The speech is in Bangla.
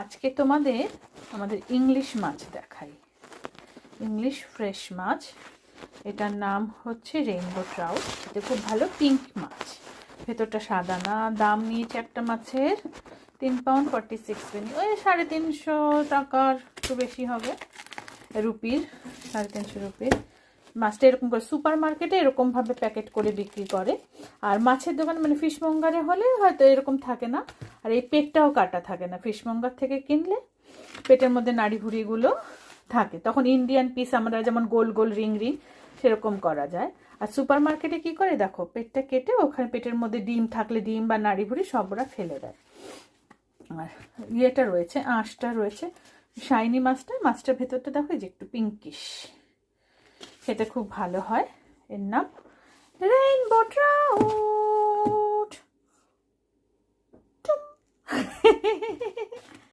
আজকে তোমাদের আমাদের ইংলিশ মাছ দেখাই। ইংলিশ ফ্রেশ মাছ, এটার নাম হচ্ছে রেইনবো ট্রাউট। এটা খুব ভালো পিঙ্ক মাছ, ভেতরটা সাদা না। দাম নিয়েছে একটা মাছের 3 পাউন্ড 46 পেনি, ওই 350 টাকার একটু বেশি হবে, রুপির 350 রুপির। মাছটা এরকম করে সুপার মার্কেটে এরকমভাবে প্যাকেট করে বিক্রি করে। আর মাছের দোকান মানে ফিশমঙ্গারে হলে হয়তো এরকম থাকে না, আর এই পেটটাও কাটা থাকে না। ফিশমঙ্গার থেকে কিনলে পেটের মধ্যে নাড়ি ভুড়িগুলো থাকে, তখন ইন্ডিয়ান পিস আমরা যেমন গোল গোল রিং রিং সেরকম করা যায়। আর সুপার মার্কেটে কী করে দেখো, পেটটা কেটে ওখানে পেটের মধ্যে ডিম থাকলে ডিম বা নাড়ি ভুড়ি সব ওরা ফেলে দেয়। আর ইয়েটা রয়েছে, আঁশটা রয়েছে, শাইনি মাছটার ভেতরটা দেখো যে একটু পিঙ্কিশ, সেটা খুব ভালো হয়। এর নাম রেইনবো ট্রাউট।